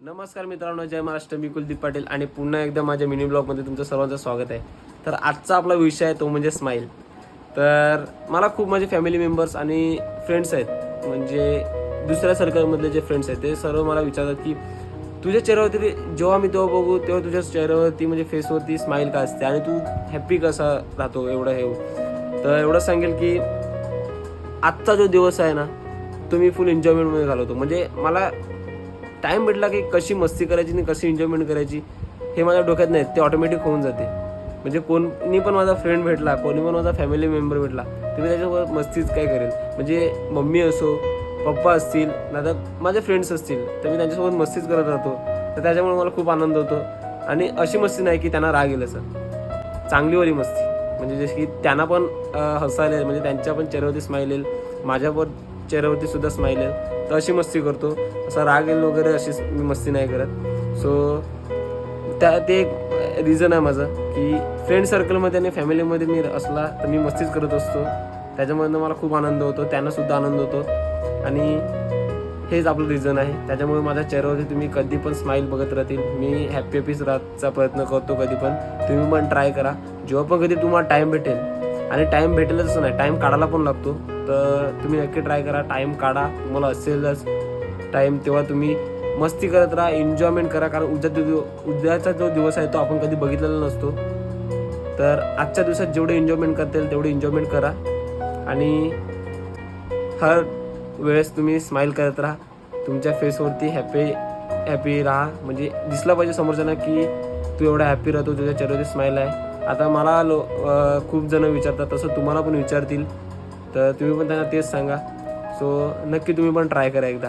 नमस्कार मित्रांनो, जय महाराष्ट्र. मी कुलदीप पाटील आणि पुन्हा एकदा माझ्या मिनी ब्लॉगमध्ये तुमचं सर्वांचं स्वागत आहे. तर आजचा आपला विषय आहे तो म्हणजे स्माईल. तर मला खूप माझे फॅमिली मेंबर्स आणि फ्रेंड्स आहेत, म्हणजे दुसऱ्या सर्कलमधले जे फ्रेंड्स आहेत ते सर्व मला विचारतात की तुझ्या चेहऱ्यावरती जेव्हा मी तेव्हा बघू तेव्हा तुझ्या चेहऱ्यावरती म्हणजे फेसवरती स्माईल का असते आणि तू हॅप्पी कसा राहतो एवढं हे. तर एवढं सांगेल की आजचा जो दिवस आहे ना तो मी फुल एन्जॉयमेंटमध्ये घालवतो. म्हणजे मला टाईम भेटला की कशी मस्ती करायची आणि कशी एन्जॉयमेंट करायची हे माझ्या डोक्यात नाही, ते ऑटोमॅटिक होऊन जाते. म्हणजे कोणी पण माझा फ्रेंड भेटला, कोणी पण माझा फॅमिली मेंबर भेटला तर मी त्याच्यासोबत मस्तीच काय करेल. म्हणजे मम्मी असो, पप्पा असतील, नाहीतर माझे फ्रेंड्स असतील तर मी त्यांच्यासोबत मस्तीच करत राहतो. तर त्याच्यामुळे मला खूप आनंद होतो. आणि अशी मस्ती नाही की त्यांना राग येईल, असं चांगलीवाली मस्ती, म्हणजे जशी की त्यांना पण हसायला येईल, म्हणजे त्यांच्या पण चेहऱ्यावरती स्माईल येईल, माझ्या पण चेहऱ्यावरती सुद्धा स्माईल येईल. तर अशी मस्ती करतो. असा राग येईल वगैरे अशी मी मस्ती नाही करत. सो ते एक रिझन आहे माझं की फ्रेंड सर्कलमध्ये आणि फॅमिलीमध्ये मी असला तर मी मस्तीच करत असतो. त्याच्यामधनं मला खूप आनंद होतो, त्यांनासुद्धा आनंद होतो. आणि हेच आपलं रिझन आहे. त्याच्यामुळे माझ्या चेहऱ्यावरती तुम्ही कधी पण स्माईल बघत राहतील. मी हॅपीच राहण्याचा प्रयत्न करतो कधी पण. तुम्ही पण ट्राय करा जेव्हा पण कधी तुम्हाला टाईम भेटेल. आणि टाईम भेटेलच असं नाही, टाईम काढायला पण लागतो. तर तुम्ही नक्की ट्राय करा, टाईम काढा. तुम्हाला असेलच टाईम तेव्हा तुम्ही मस्ती करत राहा, एन्जॉयमेंट करा. कारण उद्याचा जो दिवस आहे तो आपण कधी बघितलेला नसतो. तर आजच्या दिवसात जेवढे एन्जॉयमेंट करता येईल तेवढे एन्जॉयमेंट करा. आणि हर वेळेस तुम्ही स्माईल करत राहा. तुमच्या फेसवरती हॅपी राहा. म्हणजे दिसला पाहिजे समोरच्यांना की तू एवढा हॅपी राहतो, तुझ्या चेहऱ्यावरती स्माईल आहे. आता मला खूप जण विचारतात, तसं तुम्हाला पण विचारतील. तर तुम्ही पण त्यांना तेच सांगा. सो नक्की तुम्ही पण ट्राय करा एकदा.